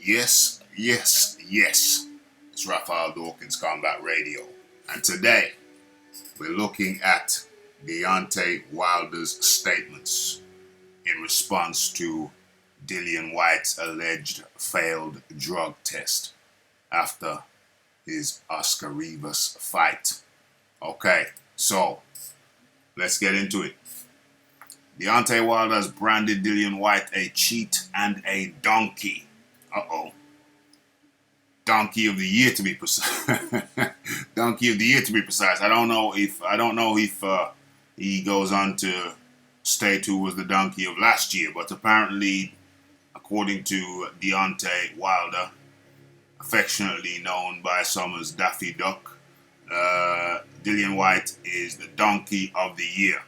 Yes, yes, yes. It's Raphael Dawkins Combat Radio. And today, we're looking at Deontay Wilder's statements in response to Dillian Whyte's alleged failed drug test after his Oscar Rivas fight. Okay, so let's get into it. Deontay Wilder has branded Dillian Whyte a cheat and a donkey. Uh-oh. Donkey of the year to be precise. Donkey of the year to be precise. I don't know if he goes on to state who was the donkey of last year, but apparently, according to Deontay Wilder, affectionately known by some as Daffy Duck, Dillian Whyte is the donkey of the year,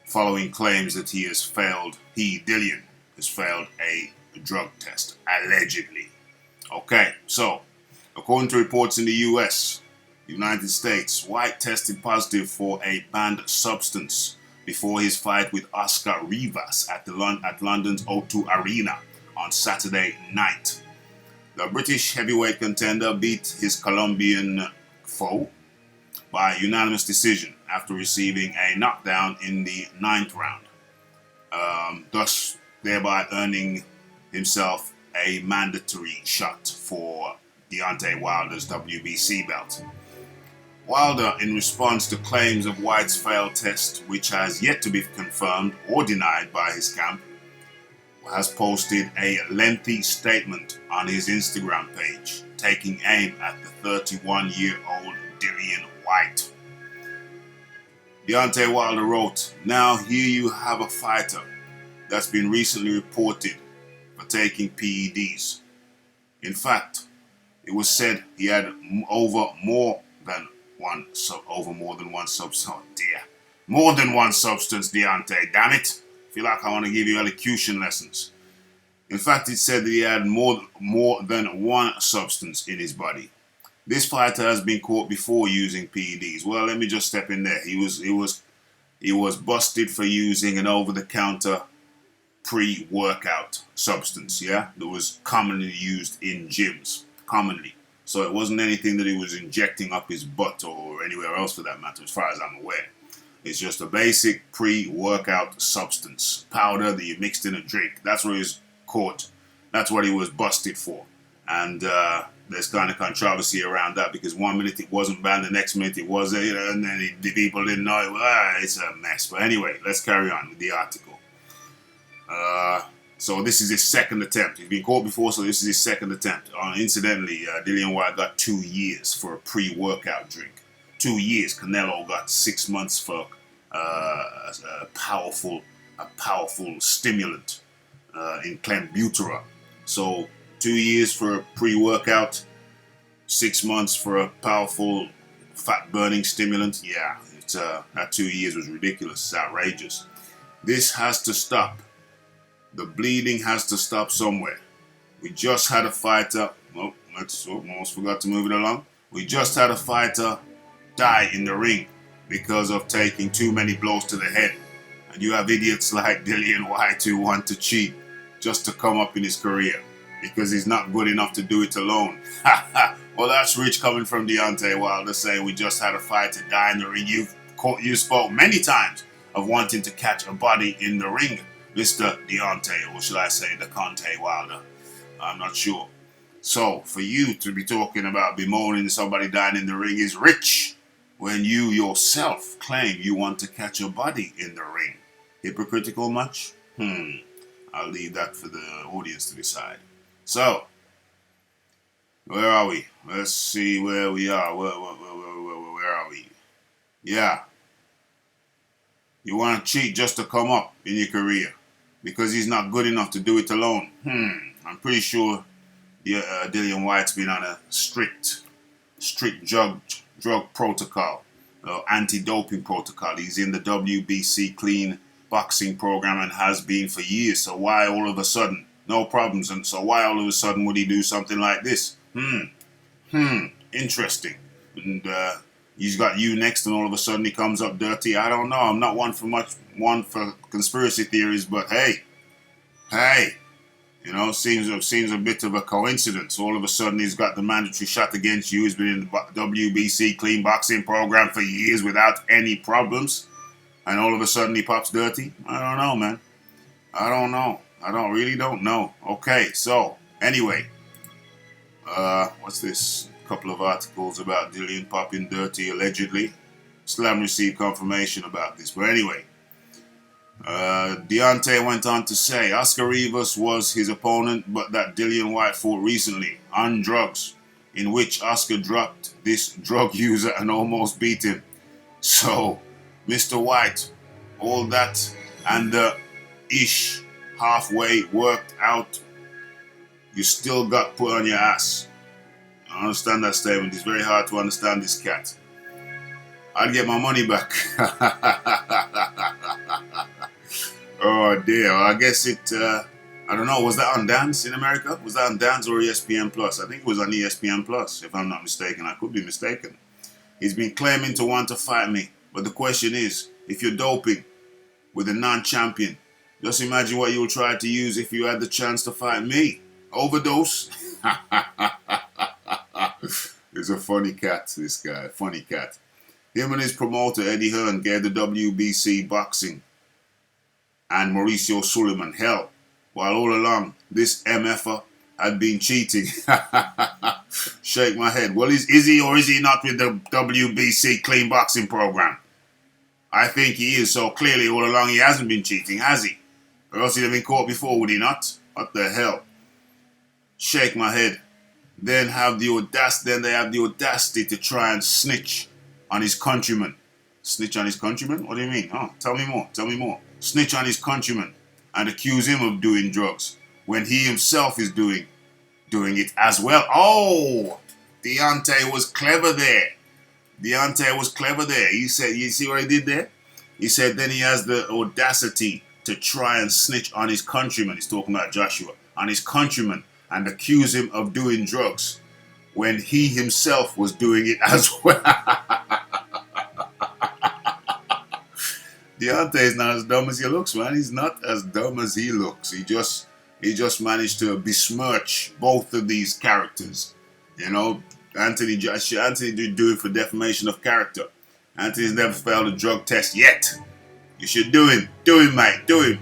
following claims that Dillian, has failed a drug test, allegedly. Okay, so, according to reports in the United States, Whyte tested positive for a banned substance before his fight with Oscar Rivas at London's O2 Arena on Saturday night. The British heavyweight contender beat his Colombian foe by unanimous decision after receiving a knockdown in the ninth round, thus thereby earning himself a mandatory shot for Deontay Wilder's WBC belt. Wilder, in response to claims of Whyte's failed test, which has yet to be confirmed or denied by his camp, has posted a lengthy statement on his Instagram page, taking aim at the 31-year-old Dillian Whyte. Deontay Wilder wrote, "Now here you have a fighter that's been recently reported for taking PEDs. In fact, it was said he had more than one substance, Deontay, damn it. I feel like I want to give you elocution lessons. In fact, it said that he had more than one substance in his body. This fighter has been caught before using PEDs. Well, let me just step in there. He was busted for using an over-the-counter pre-workout substance, yeah, that was commonly used in gyms, commonly. So it wasn't anything that he was injecting up his butt or anywhere else for that matter, as far as I'm aware. It's just a basic pre-workout substance, powder that you mixed in a drink. That's what he was caught. That's what he was busted for. And there's kind of controversy around that because 1 minute it wasn't banned, the next minute it was, and then the people didn't know it. It's a mess. But anyway, let's carry on with the article. So this is his second attempt. He's been caught before, so this is his second attempt. Incidentally, Dillian Whyte got 2 years for a pre-workout drink. 2 years. Canelo got 6 months for a powerful stimulant in clenbuterol. So 2 years for a pre-workout, 6 months for a powerful fat-burning stimulant. Yeah, that 2 years was ridiculous. It's outrageous. This has to stop. The bleeding has to stop somewhere. We just had a fighter. Almost forgot to move it along. We just had a fighter die in the ring because of taking too many blows to the head. And you have idiots like Dillian Whyte who want to cheat just to come up in his career because he's not good enough to do it alone. Well, that's rich coming from Deontay Wilder saying we just had a fighter die in the ring. You spoke many times of wanting to catch a body in the ring, Mr. Deontay, or should I say Deontay Wilder? I'm not sure. So, for you to be talking about bemoaning somebody dying in the ring is rich when you yourself claim you want to catch a body in the ring. Hypocritical much? I'll leave that for the audience to decide. So, where are we? Let's see where we are. Where are we? Yeah. You want to cheat just to come up in your career because he's not good enough to do it alone. I'm pretty sure Dillian Whyte's been on a strict drug protocol, anti-doping protocol. He's in the WBC clean boxing program and has been for years. So why all of a sudden, no problems, and so why all of a sudden would he do something like this? Interesting. And he's got you next, and all of a sudden he comes up dirty. I don't know. I'm not one for conspiracy theories, but hey, You know, seems a bit of a coincidence. All of a sudden, he's got the mandatory shot against you. He's been in the WBC clean boxing program for years without any problems, and all of a sudden he pops dirty. I don't know, man. I don't know. Really don't know. Okay, so anyway, what's this? A couple of articles about Dillian popping dirty allegedly. Still haven't received confirmation about this, but anyway. Deontay went on to say Oscar Rivas was his opponent, but that Dillian Whyte fought recently on drugs, in which Oscar dropped this drug user and almost beat him. So, Mr. Whyte, all that and the ish halfway worked out, you still got put on your ass. I understand that statement. It's very hard to understand this cat. I'd get my money back. Oh dear, well, I guess I don't know, was that on Dance in America? Was that on Dance or ESPN Plus? I think it was on ESPN Plus, if I'm not mistaken. I could be mistaken. He's been claiming to want to fight me, but the question is, if you're doping with a non-champion, just imagine what you would try to use if you had the chance to fight me. Overdose? He's a funny cat, this guy, funny cat. Him and his promoter, Eddie Hearn, gave the WBC boxing and Mauricio Suleiman hell, while all along this MFer had been cheating. Shake my head. Well, is he or is he not with the WBC clean boxing program? I think he is, so clearly all along he hasn't been cheating, has he? Or else he'd have been caught before, would he not? What the hell? Shake my head. Then they have the audacity to try and snitch on his countrymen. Snitch on his countrymen? What do you mean? Oh, tell me more. Snitch on his countrymen and accuse him of doing drugs when he himself is doing it as well. Oh, Deontay was clever there. He said, you see what he did there? He said then he has the audacity to try and snitch on his countrymen. He's talking about Joshua. On his countrymen and accuse him of doing drugs when he himself was doing it as well. Deontay is not as dumb as he looks, man. He's not as dumb as he looks. He just managed to besmirch both of these characters. You know, Anthony did do it for defamation of character. Anthony's never failed a drug test yet. You should do him, mate, do him.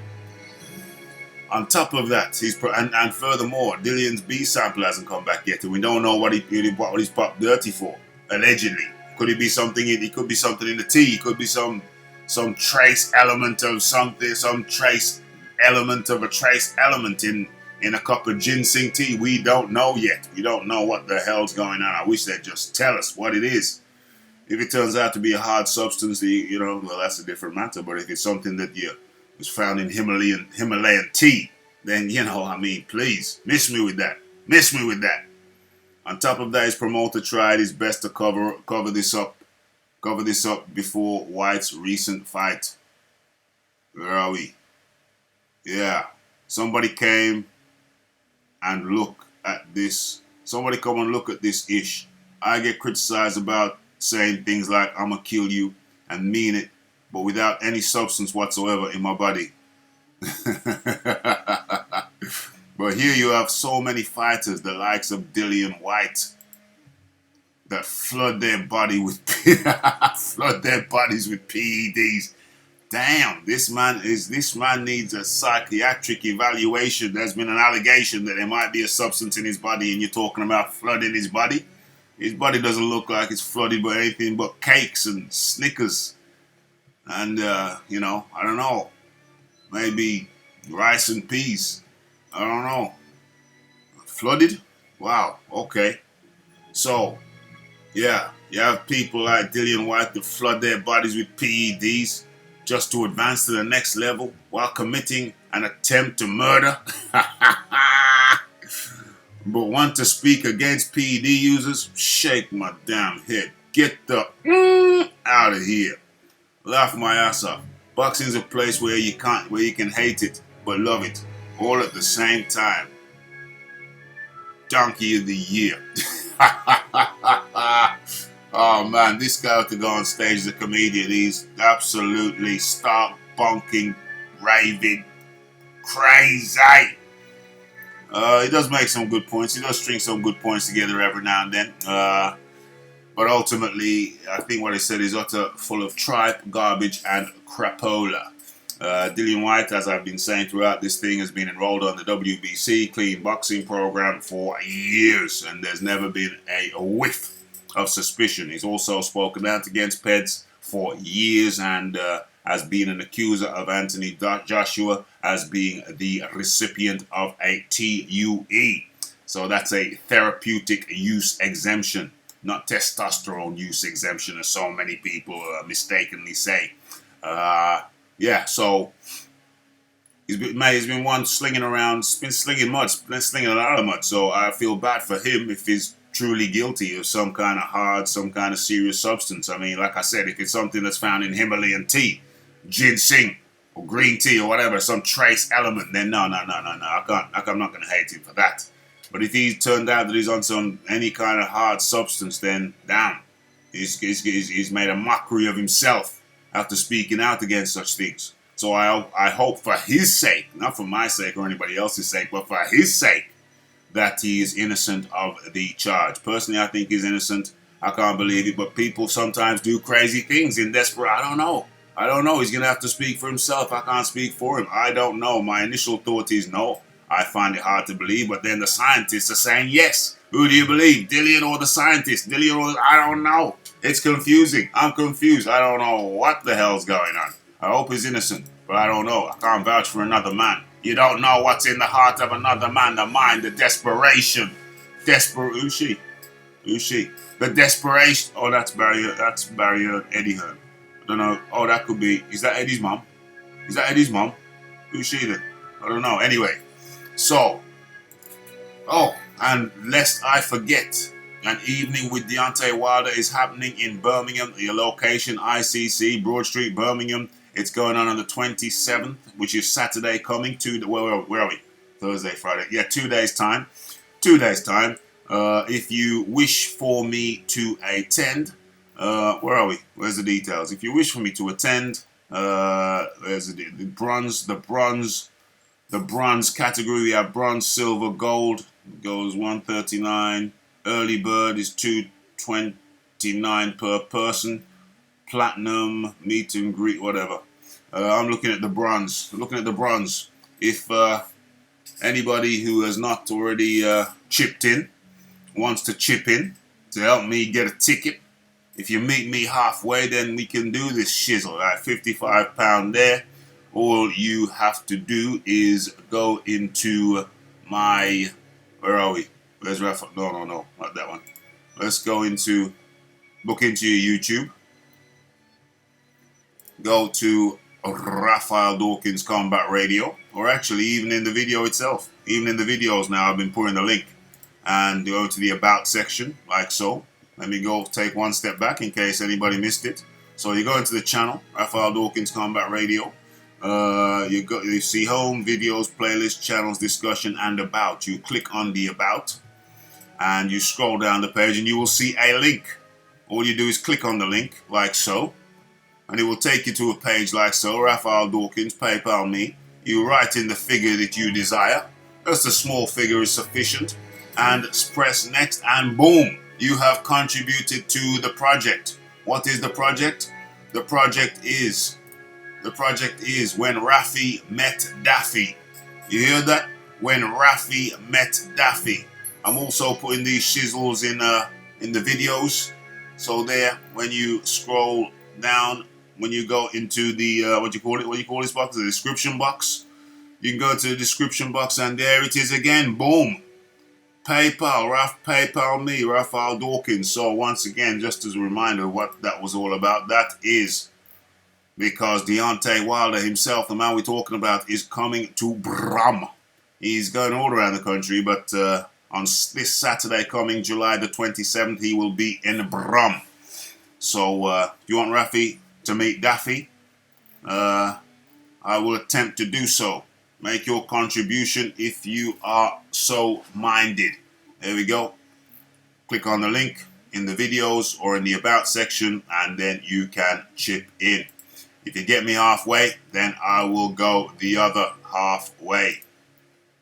On top of that, and furthermore, Dillian's B sample hasn't come back yet, and we don't know what he's popped dirty for. Allegedly, could it be something? It could be something in the tea. It could be some trace element of something, some trace element of a trace element in a cup of ginseng tea. We don't know yet. We don't know what the hell's going on. I wish they'd just tell us what it is. If it turns out to be a hard substance, well, that's a different matter. But if it's something that was found in Himalayan tea, then, please, miss me with that. On top of that, his promoter tried his best to cover this up before Whyte's recent fight. Where are we? Yeah. Somebody came and look at this. Somebody come and look at this ish. I get criticized about saying things like, I'ma kill you, and mean it, but without any substance whatsoever in my body. But here you have so many fighters, the likes of Dillian Whyte, that flood their bodies with PEDs. Damn, this man needs a psychiatric evaluation. There's been an allegation that there might be a substance in his body, and you're talking about flooding his body. His body doesn't look like it's flooded by anything but cakes and Snickers, and I don't know, maybe rice and peas. I don't know. Flooded? Wow. Okay. So, yeah, you have people like Dillian Whyte that flood their bodies with PEDs just to advance to the next level while committing an attempt to murder. But want to speak against PED users? Shake my damn head. Get the out of here. Laugh my ass off. Boxing's a place where you can hate it but love it all at the same time. Donkey of the year. Oh man, this guy ought to go on stage as a comedian. He's absolutely stark, bonking, raving, crazy. He does make some good points. He does string some good points together every now and then. But ultimately, I think what he said is utter full of tripe, garbage, and crapola. Dillian Whyte, as I've been saying throughout this thing, has been enrolled on the WBC clean boxing program for years, and there's never been a whiff of suspicion. He's also spoken out against Peds for years and has been an accuser of Anthony Joshua as being the recipient of a TUE. So that's a therapeutic use exemption, not testosterone use exemption, as so many people mistakenly say. Yeah, so he's been one slinging around, been slinging mud, been slinging a lot of mud. So I feel bad for him if he's truly guilty of some kind of hard, some kind of serious substance. I mean, like I said, if it's something that's found in Himalayan tea, ginseng, or green tea, or whatever, some trace element, then no. I'm not going to hate him for that. But if he turned out that he's on any kind of hard substance, then damn, he's made a mockery of himself after speaking out against such things. So I hope for his sake, not for my sake or anybody else's sake, but for his sake, that he is innocent of the charge. Personally, I think he's innocent. I can't believe it, but people sometimes do crazy things in desperate. I don't know. He's going to have to speak for himself. I can't speak for him. I don't know. My initial thought is no. I find it hard to believe, but then the scientists are saying yes. Who do you believe, Dillian or the scientist? I don't know. It's confusing. I'm confused. I don't know what the hell's going on. I hope he's innocent, but I don't know. I can't vouch for another man. You don't know what's in the heart of another man, the mind, the desperation. Who's she? The desperation. Oh, that's Barry Eddie Hearn. I don't know. Oh, that could be. Is that Eddie's mom? Who's she then? I don't know. Anyway, so. Oh, and lest I forget, an evening with Deontay Wilder is happening in Birmingham. Your location, ICC, Broad Street, Birmingham. It's going on the 27th, which is Saturday coming. Where are we? Thursday, Friday. Yeah, 2 days time. If you wish for me to attend, where are we? Where's the details? If you wish for me to attend, there's the bronze category. We have bronze, silver, gold. Goes 139. Early bird is 229 per person. Platinum, meet and greet, whatever. I'm looking at the bronze. If anybody who has not already chipped in wants to chip in to help me get a ticket, if you meet me halfway, then we can do this shizzle. Right, £55 there. All you have to do is go into my. Where are we? Where's Rafa? No, not that one. Let's go into. Book into your YouTube. Go to Raphael Dawkins Combat Radio, or actually even in the video itself. Even in the videos now, I've been putting the link. And go to the About section, like so. Let me go take one step back in case anybody missed it. So you go into the channel, Raphael Dawkins Combat Radio. You see home, videos, playlist, channels, discussion, and about. You click on the About, and you scroll down the page, and you will see a link. All you do is click on the link, like so, and it will take you to a page like so. Raphael Dawkins, PayPal me. You write in the figure that you desire. Just a small figure is sufficient, and press next, and boom, you have contributed to the project. What is the project? The project is When Rafi Met Daffy. You hear that? When Rafi Met Daffy. I'm also putting these shizzles in the videos. So there, when you scroll down, when you go into the what you call this box? The description box. You can go to the description box, and there it is again. Boom. PayPal me, Raphael Dawkins. So once again, just as a reminder of what that was all about, that is because Deontay Wilder himself, the man we're talking about, is coming to Brum. He's going all around the country, but on this Saturday coming, July the 27th, he will be in Brum. So if you want Rafi to meet Daffy, I will attempt to do so. Make your contribution if you are so minded. There we go. Click on the link in the videos or in the About section, and then you can chip in. If you get me halfway, then I will go the other halfway.